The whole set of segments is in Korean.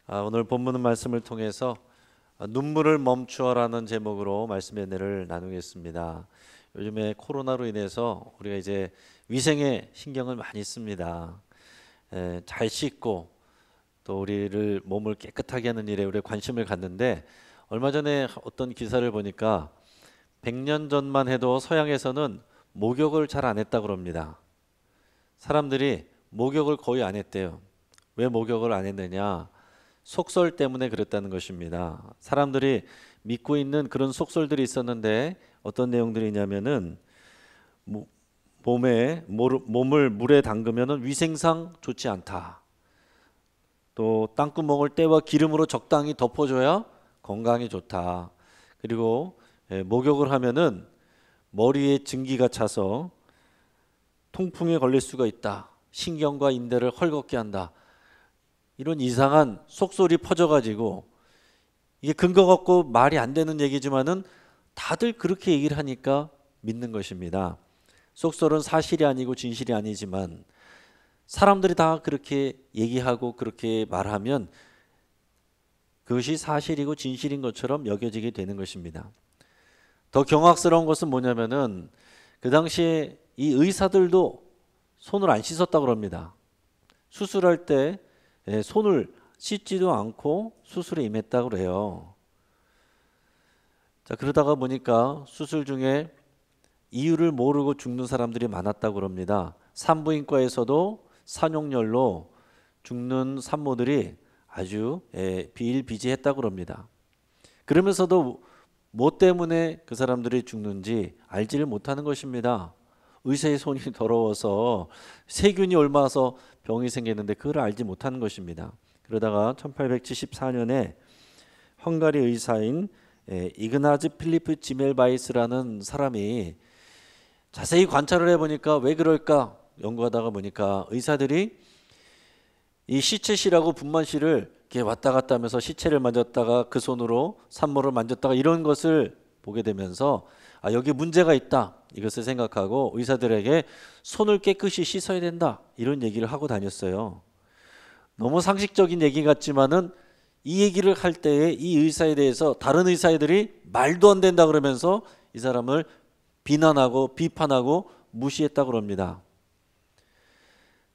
오늘 본문 말씀을 통해서 눈물을 멈추어라는 제목으로 말씀의 은혜를 나누겠습니다. 요즘에 코로나로 인해서 우리가 이제 위생에 신경을 많이 씁니다. 잘 씻고 또 우리를 몸을 깨끗하게 하는 일에 우리 관심을 갖는데, 얼마 전에 어떤 기사를 보니까 100년 전만 해도 서양에서는 목욕을 잘 안 했다고 합니다. 사람들이 목욕을 거의 안 했대요. 왜 목욕을 안 했느냐? 속설 때문에 그랬다는 것입니다. 사람들이 믿고 있는 그런 속설들이 있었는데, 어떤 내용들이냐면은 몸을 물에 담그면은 위생상 좋지 않다. 또 땅구멍을 때와 기름으로 적당히 덮어줘야 건강에 좋다. 그리고 목욕을 하면은 머리에 증기가 차서 통풍에 걸릴 수가 있다. 신경과 인대를 헐겁게 한다. 이런 이상한 속설이 퍼져가지고, 이게 근거 없고 말이 안 되는 얘기지만은 다들 그렇게 얘기를 하니까 믿는 것입니다. 속설은 사실이 아니고 진실이 아니지만 사람들이 다 그렇게 얘기하고 그렇게 말하면 그것이 사실이고 진실인 것처럼 여겨지게 되는 것입니다. 더 경악스러운 것은 뭐냐면은 그 당시에 이 의사들도 손을 안 씻었다고 합니다. 수술할 때 손을 씻지도 않고 수술에 임했다고 그래요. 자, 그러다가 보니까 수술 중에 이유를 모르고 죽는 사람들이 많았다고 합니다. 산부인과에서도 산용열로 죽는 산모들이 아주 비일비재했다고 합니다. 그러면서도 뭐 때문에 그 사람들이 죽는지 알지를 못하는 것입니다. 의사의 손이 더러워서 세균이 옮아서 병이 생겼는데 그걸 알지 못하는 것입니다. 그러다가 1874년에 헝가리 의사인 이그나즈 필리프 지멜바이스라는 사람이 자세히 관찰을 해보니까 왜 그럴까 연구하다가 보니까 의사들이 이 시체실하고 분만실을 이렇게 왔다 갔다 하면서 시체를 만졌다가 그 손으로 산모를 만졌다가 이런 것을 보게 되면서 여기 문제가 있다, 이것을 생각하고 의사들에게 손을 깨끗이 씻어야 된다, 이런 얘기를 하고 다녔어요. 너무 상식적인 얘기 같지만은 이 얘기를 할 때에 이 의사에 대해서 다른 의사들이 말도 안 된다 그러면서 이 사람을 비난하고 비판하고 무시했다고 합니다.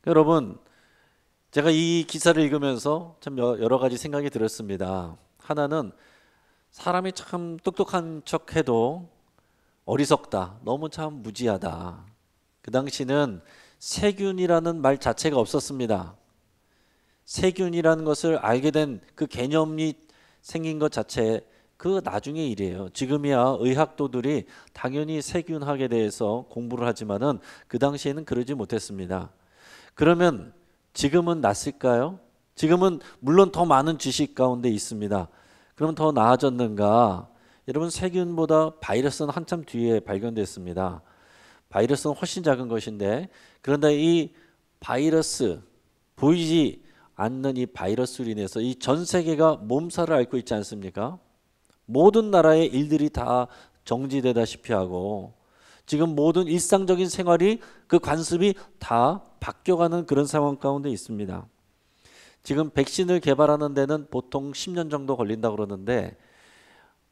여러분, 제가 이 기사를 읽으면서 참 여러 가지 생각이 들었습니다. 하나는 사람이 참 똑똑한 척해도 어리석다, 너무 참 무지하다. 그 당시는 세균이라는 말 자체가 없었습니다. 세균이라는 것을 알게 된 그 개념이 생긴 것 자체, 그 나중의 일이에요. 지금이야 의학도들이 당연히 세균학에 대해서 공부를 하지만은 그 당시에는 그러지 못했습니다. 그러면 지금은 낫을까요? 지금은 물론 더 많은 지식 가운데 있습니다. 그러면 더 나아졌는가? 여러분, 세균보다 바이러스는 한참 뒤에 발견됐습니다. 바이러스는 훨씬 작은 것인데, 그런데 이 바이러스, 보이지 않는 이 바이러스로 인해서 이 전 세계가 몸살을 앓고 있지 않습니까? 모든 나라의 일들이 다 정지되다시피 하고, 지금 모든 일상적인 생활이 그 관습이 다 바뀌어가는 그런 상황 가운데 있습니다. 지금 백신을 개발하는 데는 보통 10년 정도 걸린다고 그러는데,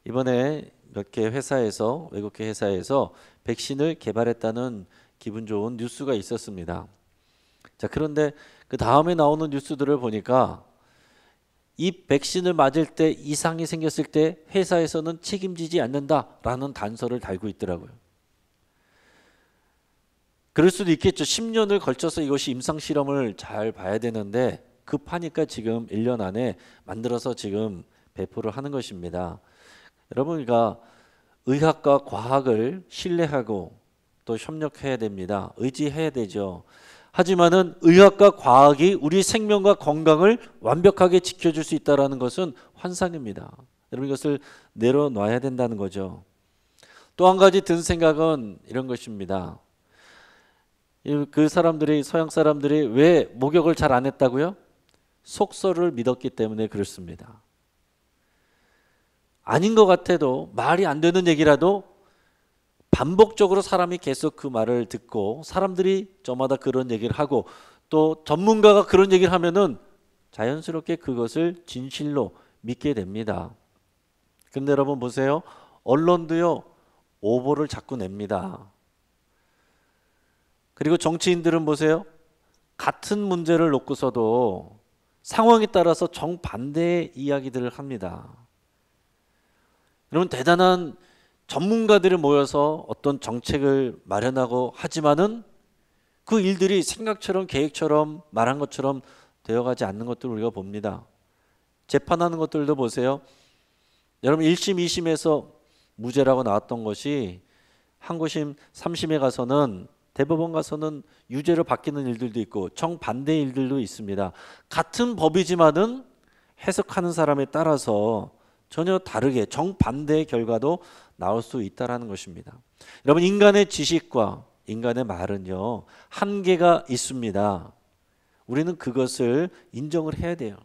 이번에 몇 개 회사에서, 외국계 회사에서 백신을 개발했다는 기분 좋은 뉴스가 있었습니다. 자, 그런데 그 다음에 나오는 뉴스들을 보니까 이 백신을 맞을 때 이상이 생겼을 때 회사에서는 책임지지 않는다라는 단서를 달고 있더라고요. 그럴 수도 있겠죠. 10년을 걸쳐서 이것이 임상실험을 잘 봐야 되는데 급하니까 지금 1년 안에 만들어서 지금 배포를 하는 것입니다. 여러분, 그러니까 의학과 과학을 신뢰하고 또 협력해야 됩니다. 의지해야 되죠. 하지만은 의학과 과학이 우리 생명과 건강을 완벽하게 지켜줄 수 있다는 것은 환상입니다. 여러분, 이것을 내려놔야 된다는 거죠. 또 한 가지 든 생각은 이런 것입니다. 그 사람들이, 서양 사람들이 왜 목욕을 잘 안 했다고요? 속설을 믿었기 때문에 그렇습니다. 아닌 것 같아도, 말이 안 되는 얘기라도 반복적으로 사람이 계속 그 말을 듣고 사람들이 저마다 그런 얘기를 하고 또 전문가가 그런 얘기를 하면은 자연스럽게 그것을 진실로 믿게 됩니다. 근데 여러분 보세요. 언론도요, 오보를 자꾸 냅니다. 그리고 정치인들은 보세요. 같은 문제를 놓고서도 상황에 따라서 정반대의 이야기들을 합니다. 여러분 대단한 전문가들이 모여서 어떤 정책을 마련하고 하지만은 그 일들이 생각처럼 계획처럼 말한 것처럼 되어가지 않는 것들을 우리가 봅니다. 재판하는 것들도 보세요. 여러분 1심, 2심에서 무죄라고 나왔던 것이 항고심, 3심에 가서는 대법원 가서는 유죄로 바뀌는 일들도 있고 정반대의 일들도 있습니다. 같은 법이지만은 해석하는 사람에 따라서 전혀 다르게 정반대의 결과도 나올 수 있다는 것입니다. 여러분 인간의 지식과 인간의 말은요 한계가 있습니다. 우리는 그것을 인정을 해야 돼요.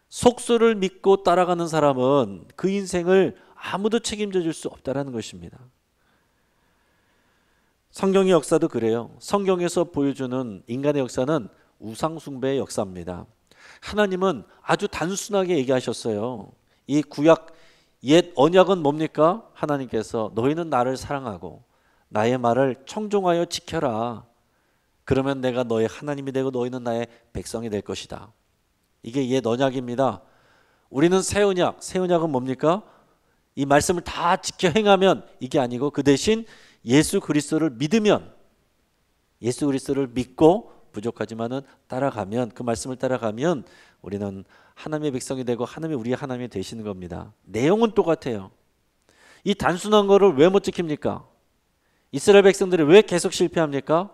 속설을 믿고 따라가는 사람은 그 인생을 아무도 책임져 줄 수 없다는 것입니다. 성경의 역사도 그래요. 성경에서 보여주는 인간의 역사는 우상숭배의 역사입니다. 하나님은 아주 단순하게 얘기하셨어요. 이 구약 옛 언약은 뭡니까? 하나님께서 너희는 나를 사랑하고 나의 말을 청종하여 지켜라. 그러면 내가 너의 하나님이 되고 너희는 나의 백성이 될 것이다. 이게 옛 언약입니다. 우리는 새 언약, 새 언약은 뭡니까? 이 말씀을 다 지켜 행하면 이게 아니고 그 대신 예수 그리스도를 믿으면, 예수 그리스도를 믿고 부족하지만은 따라가면, 그 말씀을 따라가면 우리는 하나님의 백성이 되고 하나님이 우리의 하나님이 되시는 겁니다. 내용은 똑같아요. 이 단순한 거를 왜 못 지킵니까? 이스라엘 백성들이 왜 계속 실패합니까?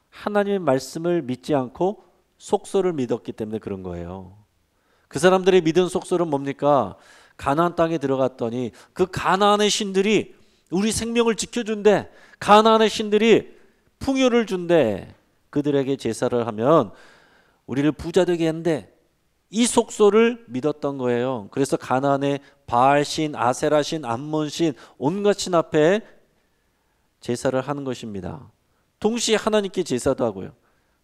하나님의 말씀을 믿지 않고 속설을 믿었기 때문에 그런 거예요. 그 사람들이 믿은 속설은 뭡니까? 가나안 땅에 들어갔더니 그 가나안의 신들이 우리 생명을 지켜준대. 가나안의 신들이 풍요를 준대. 그들에게 제사를 하면 우리를 부자 되게 한대. 이 속설을 믿었던 거예요. 그래서 가나안의 바알신, 아세라신, 암몬신 온갖 신 앞에 제사를 하는 것입니다. 동시에 하나님께 제사도 하고요.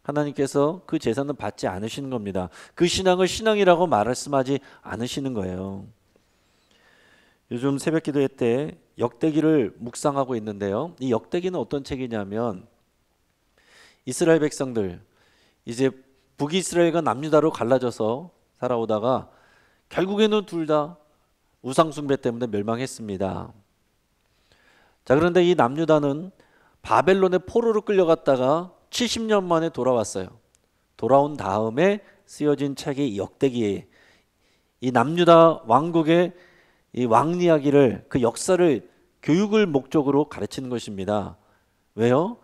하나님께서 그 제사는 받지 않으시는 겁니다. 그 신앙을 신앙이라고 말씀하지 않으시는 거예요. 요즘 새벽 기도회 때 역대기를 묵상하고 있는데요. 이 역대기는 어떤 책이냐면 이스라엘 백성들 이제 북이스라엘과 남유다로 갈라져서 살아오다가 결국에는 둘 다 우상숭배 때문에 멸망했습니다. 자, 그런데 이 남유다는 바벨론의 포로로 끌려갔다가 70년 만에 돌아왔어요. 돌아온 다음에 쓰여진 책이 역대기에 이 남유다 왕국의 이 왕 이야기를, 그 역사를 교육을 목적으로 가르치는 것입니다. 왜요?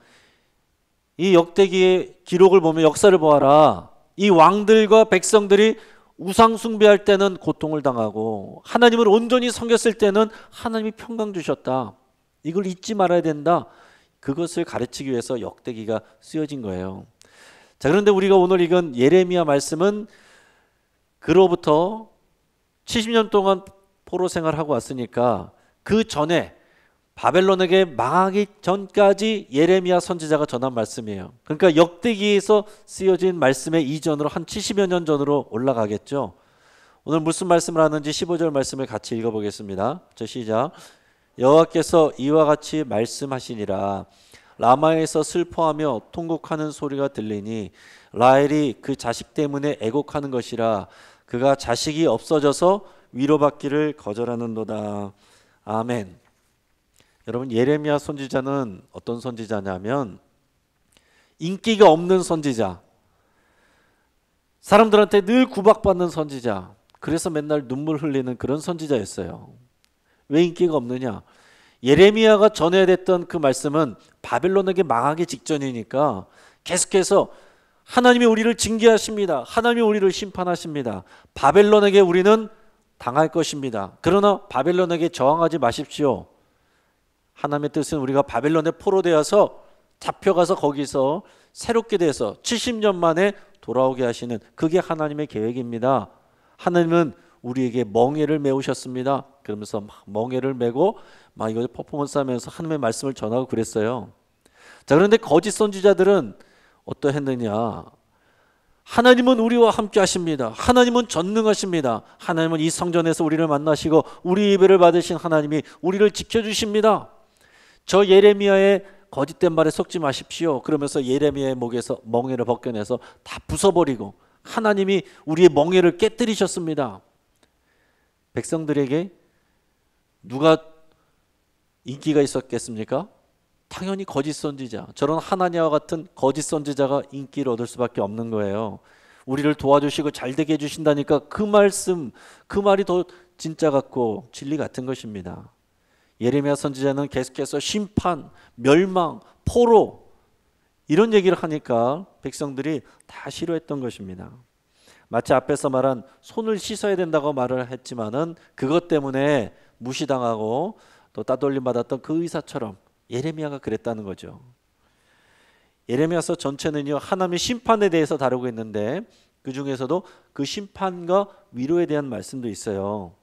이 역대기의 기록을 보면 역사를 보아라. 이 왕들과 백성들이 우상 숭배할 때는 고통을 당하고 하나님을 온전히 섬겼을 때는 하나님이 평강 주셨다. 이걸 잊지 말아야 된다. 그것을 가르치기 위해서 역대기가 쓰여진 거예요. 자, 그런데 우리가 오늘 읽은 예레미야 말씀은 그로부터 70년 동안 포로 생활하고 왔으니까 그 전에 바벨론에게 망하기 전까지 예레미야 선지자가 전한 말씀이에요. 그러니까 역대기에서 쓰여진 말씀의 이전으로 한 70여 년 전으로 올라가겠죠. 오늘 무슨 말씀을 하는지 15절 말씀을 같이 읽어보겠습니다. 저 시작. 여호와께서 이와 같이 말씀하시니라. 라마에서 슬퍼하며 통곡하는 소리가 들리니 라헬이 그 자식 때문에 애곡하는 것이라. 그가 자식이 없어져서 위로받기를 거절하는도다. 아멘. 여러분, 예레미야 선지자는 어떤 선지자냐면 인기가 없는 선지자, 사람들한테 늘 구박받는 선지자, 그래서 맨날 눈물 흘리는 그런 선지자였어요. 왜 인기가 없느냐? 예레미야가 전해야 됐던 그 말씀은 바벨론에게 망하기 직전이니까 계속해서 하나님이 우리를 징계하십니다. 하나님이 우리를 심판하십니다. 바벨론에게 우리는 당할 것입니다. 그러나 바벨론에게 저항하지 마십시오. 하나님의 뜻은 우리가 바벨론에 포로되어서 잡혀가서 거기서 새롭게 돼서 70년 만에 돌아오게 하시는, 그게 하나님의 계획입니다. 하나님은 우리에게 멍에를 메우셨습니다. 그러면서 막 멍에를 메고 막 이거 퍼포먼스 하면서 하나님의 말씀을 전하고 그랬어요. 자, 그런데 거짓 선지자들은 어떠했느냐? 하나님은 우리와 함께 하십니다. 하나님은 전능하십니다. 하나님은 이 성전에서 우리를 만나시고 우리 예배를 받으신 하나님이 우리를 지켜주십니다. 저 예레미야의 거짓된 말에 속지 마십시오. 그러면서 예레미야의 목에서 멍에를 벗겨내서 다 부숴버리고 하나님이 우리의 멍에를 깨뜨리셨습니다. 백성들에게 누가 인기가 있었겠습니까? 당연히 거짓 선지자, 저런 하나냐와 같은 거짓 선지자가 인기를 얻을 수밖에 없는 거예요. 우리를 도와주시고 잘되게 해주신다니까 그 말씀, 그 말이 더 진짜 같고 진리 같은 것입니다. 예레미야 선지자는 계속해서 심판, 멸망, 포로 이런 얘기를 하니까 백성들이 다 싫어했던 것입니다. 마치 앞에서 말한 손을 씻어야 된다고 말을 했지만은 그것 때문에 무시당하고 또 따돌림 받았던 그 의사처럼 예레미야가 그랬다는 거죠. 예레미야서 전체는요 하나님의 심판에 대해서 다루고 있는데 그 중에서도 그 심판과 위로에 대한 말씀도 있어요.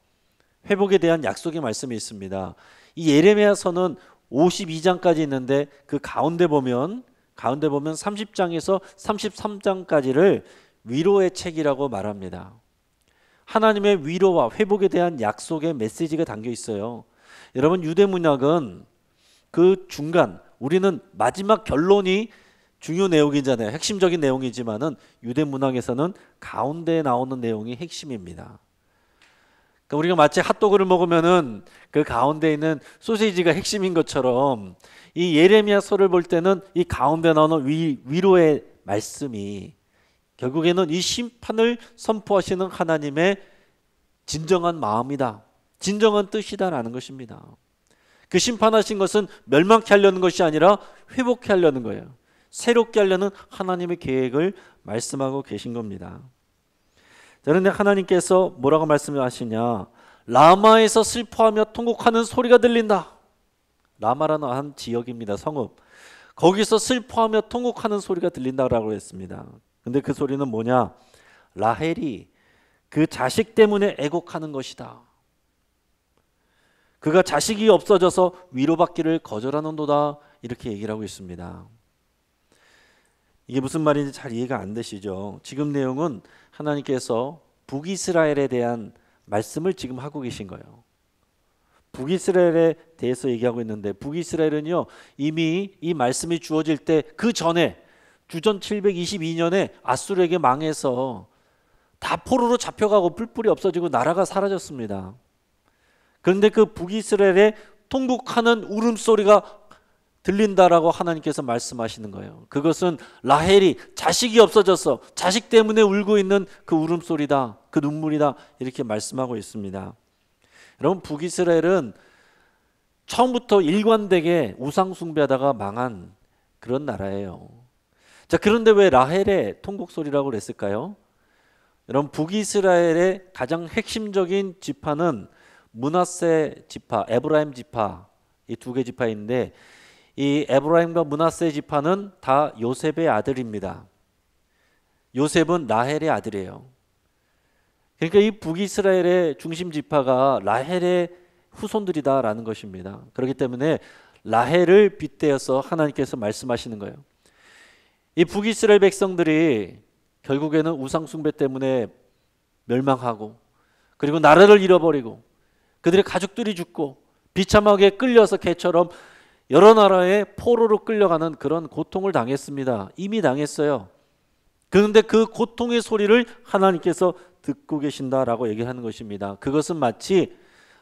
회복에 대한 약속의 말씀이 있습니다. 이 예레미야서는 52장까지 있는데 그 가운데 보면 30장에서 33장까지를 위로의 책이라고 말합니다. 하나님의 위로와 회복에 대한 약속의 메시지가 담겨 있어요. 여러분 유대 문학은 그 중간 우리는 마지막 결론이 중요 내용이잖아요. 핵심적인 내용이지만은 유대 문학에서는 가운데에 나오는 내용이 핵심입니다. 그러니까 우리가 마치 핫도그를 먹으면은 그 가운데 있는 소시지가 핵심인 것처럼 이 예레미야서를 볼 때는 이 가운데 나오는 위로의 말씀이 결국에는 이 심판을 선포하시는 하나님의 진정한 마음이다. 진정한 뜻이다라는 것입니다. 그 심판하신 것은 멸망케 하려는 것이 아니라 회복케 하려는 거예요. 새롭게 하려는 하나님의 계획을 말씀하고 계신 겁니다. 그런데 하나님께서 뭐라고 말씀하시냐? 라마에서 슬퍼하며 통곡하는 소리가 들린다. 라마라는 한 지역입니다. 성읍. 거기서 슬퍼하며 통곡하는 소리가 들린다라고 했습니다. 근데 그 소리는 뭐냐? 라헬이 그 자식 때문에 애곡하는 것이다. 그가 자식이 없어져서 위로받기를 거절하는도다. 이렇게 얘기를 하고 있습니다. 이게 무슨 말인지 잘 이해가 안 되시죠? 지금 내용은 하나님께서 북이스라엘에 대한 말씀을 지금 하고 계신 거예요. 북이스라엘에 대해서 얘기하고 있는데 북이스라엘은요 이미 이 말씀이 주어질 때 그 전에 주전 722년에 아수르에게 망해서 다 포로로 잡혀가고 뿔뿔이 없어지고 나라가 사라졌습니다. 그런데 그 북이스라엘의 통곡하는 울음소리가 들린다라고 하나님께서 말씀하시는 거예요. 그것은 라헬이 자식이 없어져서 자식 때문에 울고 있는 그 울음소리다. 그 눈물이다. 이렇게 말씀하고 있습니다. 여러분 북이스라엘은 처음부터 일관되게 우상 숭배하다가 망한 그런 나라예요. 자, 그런데 왜 라헬의 통곡소리라고 그랬을까요? 여러분 북이스라엘의 가장 핵심적인 지파는 므낫세 지파, 에브라임 지파 이 두 개 지파인데 이 에브라임과 므낫세 지파는 다 요셉의 아들입니다. 요셉은 라헬의 아들이에요. 그러니까 이 북이스라엘의 중심 지파가 라헬의 후손들이다라는 것입니다. 그렇기 때문에 라헬을 빗대어서 하나님께서 말씀하시는 거예요. 이 북이스라엘 백성들이 결국에는 우상 숭배 때문에 멸망하고 그리고 나라를 잃어버리고 그들의 가족들이 죽고 비참하게 끌려서 개처럼 여러 나라의 포로로 끌려가는 그런 고통을 당했습니다. 이미 당했어요. 그런데 그 고통의 소리를 하나님께서 듣고 계신다라고 얘기하는 것입니다. 그것은 마치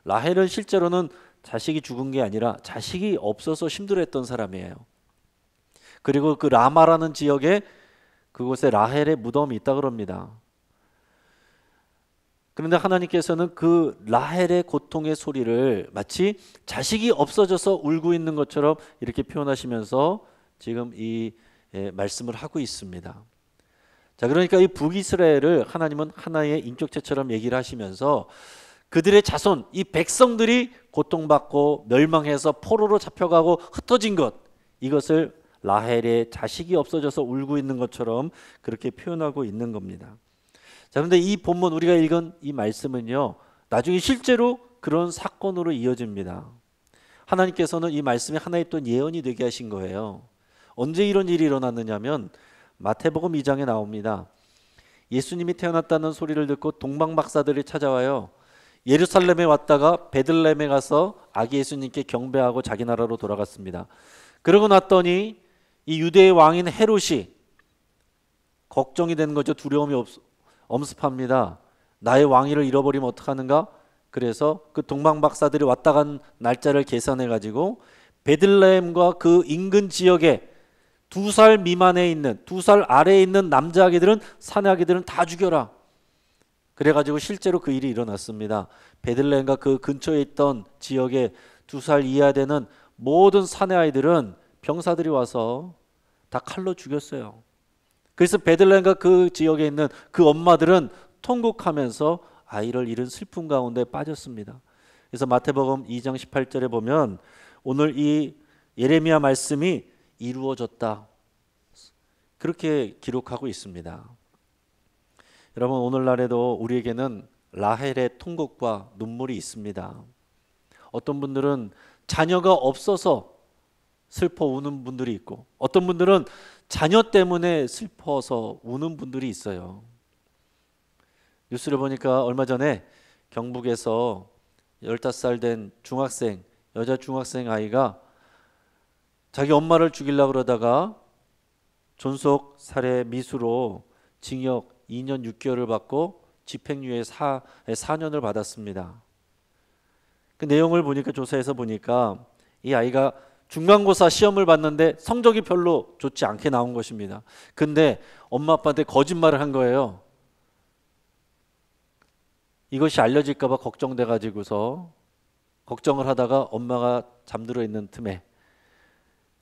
라헬은 실제로는 자식이 죽은 게 아니라 자식이 없어서 힘들어했던 사람이에요. 그리고 그 라마라는 지역에 그곳에 라헬의 무덤이 있다 그럽니다. 그런데 하나님께서는 그 라헬의 고통의 소리를 마치 자식이 없어져서 울고 있는 것처럼 이렇게 표현하시면서 지금 이 말씀을 하고 있습니다. 자, 그러니까 이 북이스라엘을 하나님은 하나의 인격체처럼 얘기를 하시면서 그들의 자손, 이 백성들이 고통받고 멸망해서 포로로 잡혀가고 흩어진 것, 이것을 라헬의 자식이 없어져서 울고 있는 것처럼 그렇게 표현하고 있는 겁니다. 자, 그런데 이 본문 우리가 읽은 이 말씀은요 나중에 실제로 그런 사건으로 이어집니다. 하나님께서는 이 말씀이 하나의 또 예언이 되게 하신 거예요. 언제 이런 일이 일어났느냐면 마태복음 2장에 나옵니다. 예수님이 태어났다는 소리를 듣고 동방 박사들이 찾아와요. 예루살렘에 왔다가 베들레헴에 가서 아기 예수님께 경배하고 자기 나라로 돌아갔습니다. 그러고 났더니 이 유대의 왕인 헤롯이 걱정이 되는 거죠. 두려움이 엄습합니다. 나의 왕위를 잃어버리면 어떡하는가? 그래서 그 동방 박사들이 왔다 간 날짜를 계산해 가지고 베들레헴과 그 인근 지역에 2살 미만에 있는 2살 아래에 있는 남자 아기들은 사내 아기들은 다 죽여라. 그래가지고 실제로 그 일이 일어났습니다. 베들레헴과 그 근처에 있던 지역에 2살 이하 되는 모든 사내 아이들은 병사들이 와서 다 칼로 죽였어요. 그래서 베들레헴과 그 지역에 있는 그 엄마들은 통곡하면서 아이를 잃은 슬픔 가운데 빠졌습니다. 그래서 마태복음 2장 18절에 보면 오늘 이 예레미야 말씀이 이루어졌다. 그렇게 기록하고 있습니다. 여러분, 오늘날에도 우리에게는 라헬의 통곡과 눈물이 있습니다. 어떤 분들은 자녀가 없어서 슬퍼 우는 분들이 있고, 어떤 분들은 자녀 때문에 슬퍼서 우는 분들이 있어요. 뉴스를 보니까 얼마 전에 경북에서 15살 된 중학생, 여자 중학생 아이가 자기 엄마를 죽이려고 그러다가 존속 살해 미수로 징역 2년 6개월을 받고 집행유예 4년을 받았습니다. 그 내용을 보니까, 조사해서 보니까 이 아이가 중간고사 시험을 봤는데 성적이 별로 좋지 않게 나온 것입니다. 근데 엄마 아빠한테 거짓말을 한 거예요. 이것이 알려질까 봐 걱정돼 가지고서 걱정을 하다가 엄마가 잠들어 있는 틈에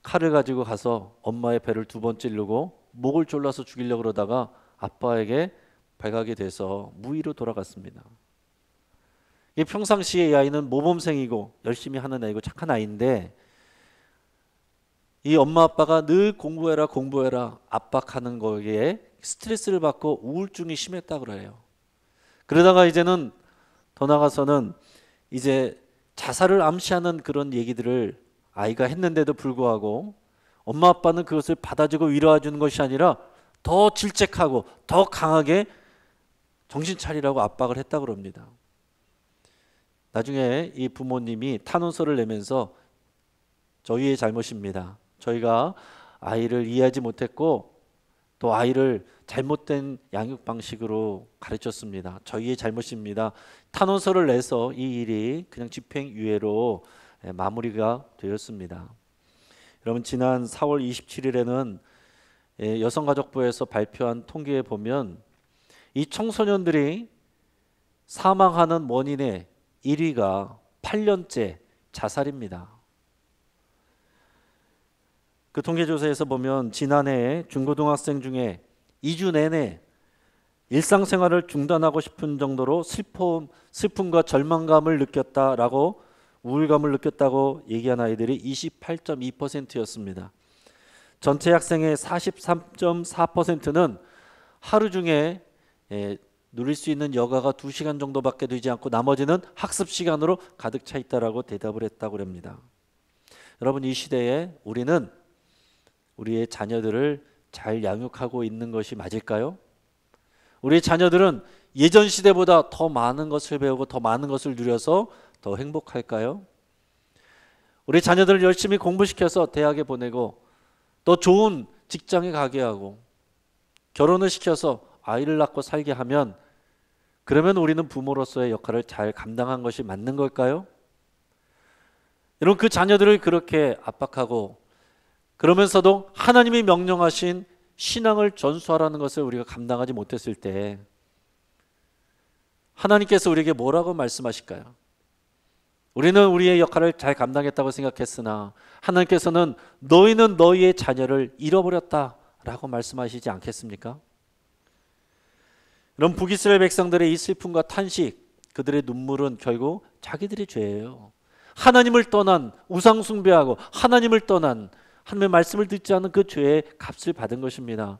칼을 가지고 가서 엄마의 배를 2번 찌르고 목을 졸라서 죽이려고 그러다가 아빠에게 발각이 돼서 무의로 돌아갔습니다. 이 평상시에 이 아이는 모범생이고 열심히 하는 아이고 착한 아이인데, 이 엄마 아빠가 늘 공부해라 공부해라 압박하는 거기에 스트레스를 받고 우울증이 심했다고 그래요. 그러다가 이제는 더 나가서는 이제 자살을 암시하는 그런 얘기들을 아이가 했는데도 불구하고 엄마 아빠는 그것을 받아주고 위로해 주는 것이 아니라 더 질책하고 더 강하게 정신 차리라고 압박을 했다고 그럽니다. 나중에 이 부모님이 탄원서를 내면서 저희의 잘못입니다. 저희가 아이를 이해하지 못했고 또 아이를 잘못된 양육 방식으로 가르쳤습니다. 저희의 잘못입니다. 탄원서를 내서 이 일이 그냥 집행유예로 마무리가 되었습니다. 여러분, 지난 4월 27일에는 여성가족부에서 발표한 통계에 보면 이 청소년들이 사망하는 원인의 1위가 8년째 자살입니다. 그 통계조사에서 보면 지난해 중고등학생 중에 2주 내내 일상생활을 중단하고 싶은 정도로 슬픔과 절망감을 느꼈다라고, 우울감을 느꼈다고 얘기한 아이들이 28.2%였습니다. 전체 학생의 43.4%는 하루 중에 누릴 수 있는 여가가 2시간 정도밖에 되지 않고 나머지는 학습 시간으로 가득 차 있다라고 대답을 했다고 합니다. 여러분, 이 시대에 우리는 우리의 자녀들을 잘 양육하고 있는 것이 맞을까요? 우리 자녀들은 예전 시대보다 더 많은 것을 배우고 더 많은 것을 누려서 더 행복할까요? 우리 자녀들을 열심히 공부시켜서 대학에 보내고 또 좋은 직장에 가게 하고 결혼을 시켜서 아이를 낳고 살게 하면, 그러면 우리는 부모로서의 역할을 잘 감당한 것이 맞는 걸까요? 여러분, 그 자녀들을 그렇게 압박하고 그러면서도 하나님이 명령하신 신앙을 전수하라는 것을 우리가 감당하지 못했을 때 하나님께서 우리에게 뭐라고 말씀하실까요? 우리는 우리의 역할을 잘 감당했다고 생각했으나 하나님께서는 너희는 너희의 자녀를 잃어버렸다라고 말씀하시지 않겠습니까? 이런 북이스라엘 백성들의 이 슬픔과 탄식, 그들의 눈물은 결국 자기들의 죄예요. 하나님을 떠난, 우상 숭배하고 하나님을 떠난, 하나님의 말씀을 듣지 않은 그 죄의 값을 받은 것입니다.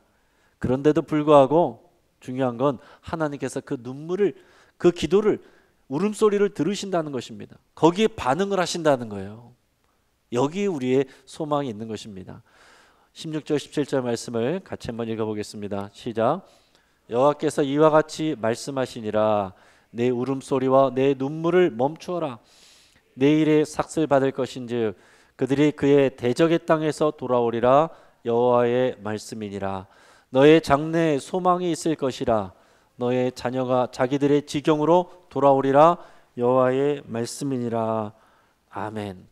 그런데도 불구하고 중요한 건 하나님께서 그 눈물을, 그 기도를, 울음소리를 들으신다는 것입니다. 거기에 반응을 하신다는 거예요. 여기 우리의 소망이 있는 것입니다. 16절 17절 말씀을 같이 한번 읽어보겠습니다. 시작. 여호와께서 이와 같이 말씀하시니라. 내 울음소리와 내 눈물을 멈추어라. 내일의 삭슬 받을 것인즉 그들이 그의 대적의 땅에서 돌아오리라. 여호와의 말씀이니라. 너의 장래에 소망이 있을 것이라. 너의 자녀가 자기들의 지경으로 돌아오리라. 여호와의 말씀이니라. 아멘.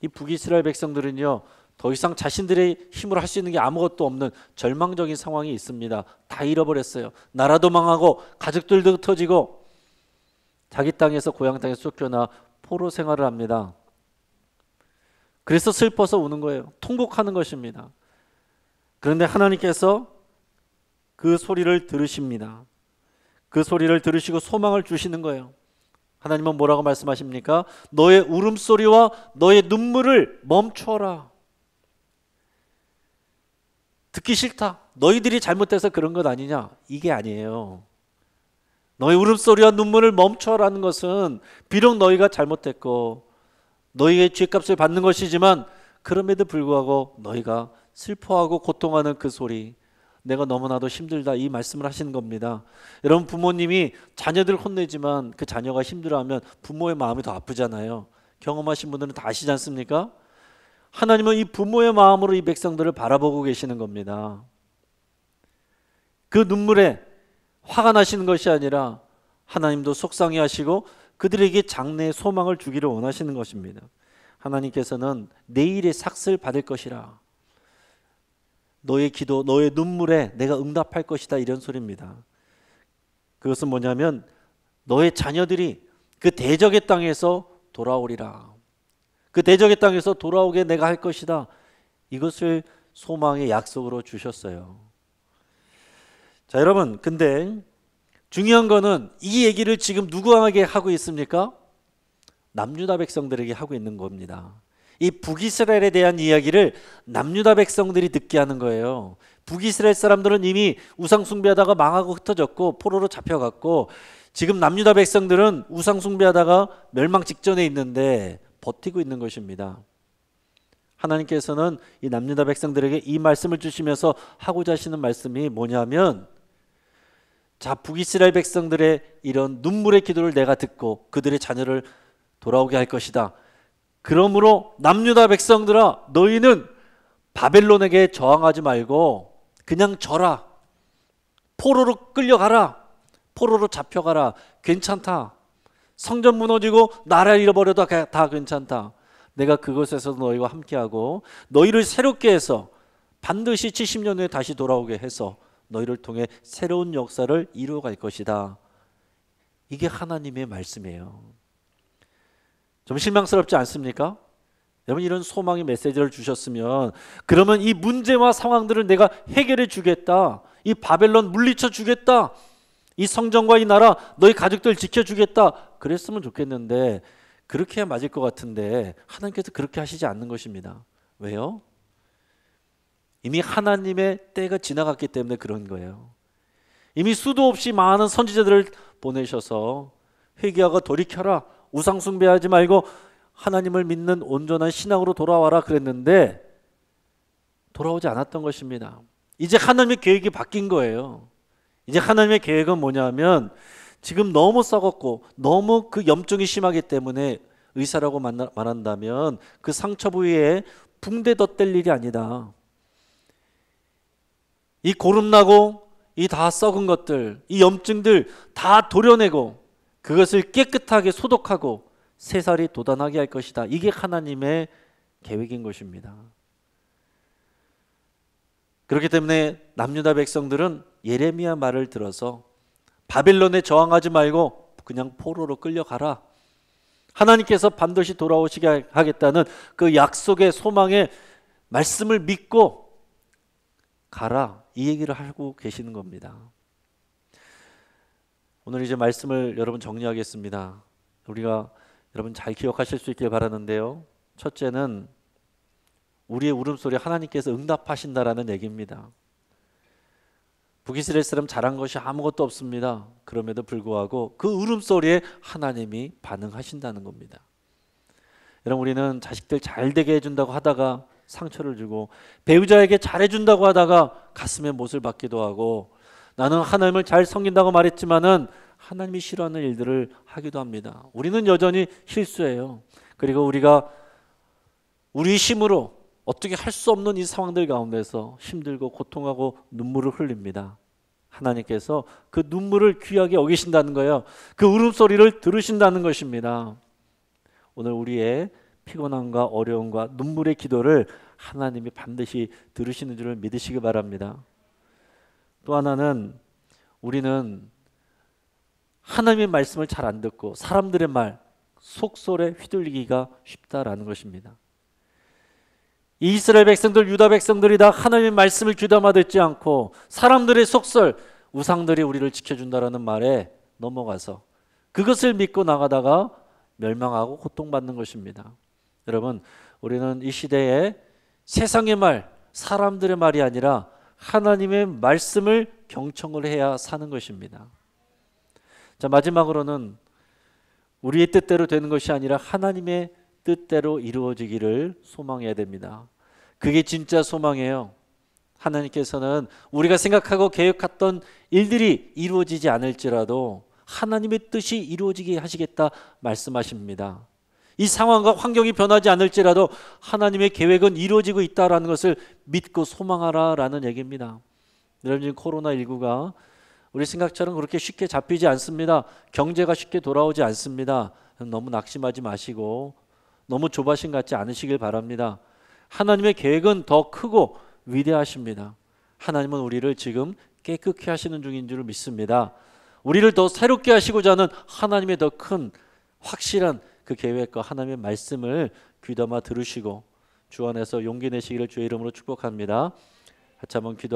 이 북이스라엘 백성들은요, 더 이상 자신들의 힘으로 할 수 있는 게 아무것도 없는 절망적인 상황이 있습니다. 다 잃어버렸어요. 나라도 망하고 가족들도 흩어지고 자기 땅에서 고향 땅에서 쫓겨나 포로 생활을 합니다. 그래서 슬퍼서 우는 거예요. 통곡하는 것입니다. 그런데 하나님께서 그 소리를 들으십니다. 그 소리를 들으시고 소망을 주시는 거예요. 하나님은 뭐라고 말씀하십니까? 너의 울음소리와 너의 눈물을 멈춰라. 듣기 싫다. 너희들이 잘못해서 그런 것 아니냐? 이게 아니에요. 너의 울음소리와 눈물을 멈춰라는 것은 비록 너희가 잘못했고 너희의 죄값을 받는 것이지만 그럼에도 불구하고 너희가 슬퍼하고 고통하는 그 소리, 내가 너무나도 힘들다, 이 말씀을 하시는 겁니다. 여러분, 부모님이 자녀들 혼내지만 그 자녀가 힘들어하면 부모의 마음이 더 아프잖아요. 경험하신 분들은 다 아시지 않습니까? 하나님은 이 부모의 마음으로 이 백성들을 바라보고 계시는 겁니다. 그 눈물에 화가 나시는 것이 아니라 하나님도 속상해 하시고 그들에게 장래의 소망을 주기를 원하시는 것입니다. 하나님께서는 내일의 삭슬 받을 것이라. 너의 기도, 너의 눈물에 내가 응답할 것이다, 이런 소리입니다. 그것은 뭐냐면 너의 자녀들이 그 대적의 땅에서 돌아오리라. 그 대적의 땅에서 돌아오게 내가 할 것이다. 이것을 소망의 약속으로 주셨어요. 자, 여러분, 근데 중요한 거는 이 얘기를 지금 누구에게 하고 있습니까? 남유다 백성들에게 하고 있는 겁니다. 이 북이스라엘에 대한 이야기를 남유다 백성들이 듣게 하는 거예요. 북이스라엘 사람들은 이미 우상 숭배하다가 망하고 흩어졌고 포로로 잡혀갔고, 지금 남유다 백성들은 우상 숭배하다가 멸망 직전에 있는데 버티고 있는 것입니다. 하나님께서는 이 남유다 백성들에게 이 말씀을 주시면서 하고자 하시는 말씀이 뭐냐면, 자, 북이스라엘 백성들의 이런 눈물의 기도를 내가 듣고 그들의 자녀를 돌아오게 할 것이다. 그러므로 남유다 백성들아, 너희는 바벨론에게 저항하지 말고 그냥 져라. 포로로 끌려가라. 포로로 잡혀가라. 괜찮다. 성전 무너지고 나라 잃어버려도 다 괜찮다. 내가 그곳에서 너희와 함께하고 너희를 새롭게 해서 반드시 70년 후에 다시 돌아오게 해서 너희를 통해 새로운 역사를 이루어갈 것이다. 이게 하나님의 말씀이에요. 좀 실망스럽지 않습니까? 여러분, 이런 소망의 메시지를 주셨으면 그러면 이 문제와 상황들을 내가 해결해 주겠다. 이 바벨론 물리쳐 주겠다. 이 성전과 이 나라, 너희 가족들 지켜주겠다. 그랬으면 좋겠는데 그렇게 해야 맞을 것 같은데 하나님께서 그렇게 하시지 않는 것입니다. 왜요? 이미 하나님의 때가 지나갔기 때문에 그런 거예요. 이미 수도 없이 많은 선지자들을 보내셔서 회개하고 돌이켜라. 우상 숭배하지 말고 하나님을 믿는 온전한 신앙으로 돌아와라 그랬는데 돌아오지 않았던 것입니다. 이제 하나님의 계획이 바뀐 거예요. 이제 하나님의 계획은 뭐냐면 지금 너무 썩었고 너무 그 염증이 심하기 때문에 의사라고 말한다면 그 상처 부위에 붕대 덧댈 일이 아니다. 이 고름나고 이 다 썩은 것들, 이 염증들 다 도려내고 그것을 깨끗하게 소독하고 새살이 돋아나게 할 것이다. 이게 하나님의 계획인 것입니다. 그렇기 때문에 남유다 백성들은 예레미야 말을 들어서 바벨론에 저항하지 말고 그냥 포로로 끌려가라. 하나님께서 반드시 돌아오시게 하겠다는 그 약속의 소망의 말씀을 믿고 가라. 이 얘기를 하고 계시는 겁니다. 오늘 이제 말씀을 여러분 정리하겠습니다. 우리가 여러분 잘 기억하실 수 있길 바라는데요. 첫째는 우리의 울음소리 하나님께서 응답하신다라는 얘기입니다. 북이스라엘 사람 잘한 것이 아무것도 없습니다. 그럼에도 불구하고 그 울음소리에 하나님이 반응하신다는 겁니다. 여러분, 우리는 자식들 잘 되게 해준다고 하다가 상처를 주고 배우자에게 잘해준다고 하다가 가슴에 못을 박기도 하고 나는 하나님을 잘 섬긴다고 말했지만은 하나님이 싫어하는 일들을 하기도 합니다. 우리는 여전히 실수해요. 그리고 우리가 우리 힘으로 어떻게 할 수 없는 이 상황들 가운데서 힘들고 고통하고 눈물을 흘립니다. 하나님께서 그 눈물을 귀하게 여기신다는 거예요. 그 울음소리를 들으신다는 것입니다. 오늘 우리의 피곤함과 어려움과 눈물의 기도를 하나님이 반드시 들으시는 줄을 믿으시기 바랍니다. 또 하나는 우리는 하나님의 말씀을 잘 안 듣고 사람들의 말, 속설에 휘둘리기가 쉽다라는 것입니다. 이스라엘 백성들, 유다 백성들이 다 하나님의 말씀을 귀담아 듣지 않고 사람들의 속설, 우상들이 우리를 지켜준다라는 말에 넘어가서 그것을 믿고 나가다가 멸망하고 고통받는 것입니다. 여러분, 우리는 이 시대에 세상의 말, 사람들의 말이 아니라 하나님의 말씀을 경청을 해야 사는 것입니다. 자, 마지막으로는 우리의 뜻대로 되는 것이 아니라 하나님의 뜻대로 이루어지기를 소망해야 됩니다. 그게 진짜 소망이에요. 하나님께서는 우리가 생각하고 계획했던 일들이 이루어지지 않을지라도 하나님의 뜻이 이루어지게 하시겠다 말씀하십니다. 이 상황과 환경이 변하지 않을지라도 하나님의 계획은 이루어지고 있다는 것을 믿고 소망하라라는 얘기입니다. 여러분, 지금 코로나19가 우리 생각처럼 그렇게 쉽게 잡히지 않습니다. 경제가 쉽게 돌아오지 않습니다. 너무 낙심하지 마시고 너무 조바심 갖지 않으시길 바랍니다. 하나님의 계획은 더 크고 위대하십니다. 하나님은 우리를 지금 깨끗게 하시는 중인 줄 믿습니다. 우리를 더 새롭게 하시고자 하는 하나님의 더 큰 확실한 그 계획과 하나님의 말씀을 귀담아 들으시고 주 안에서 용기 내시기를 주의 이름으로 축복합니다. 같이 한번 기도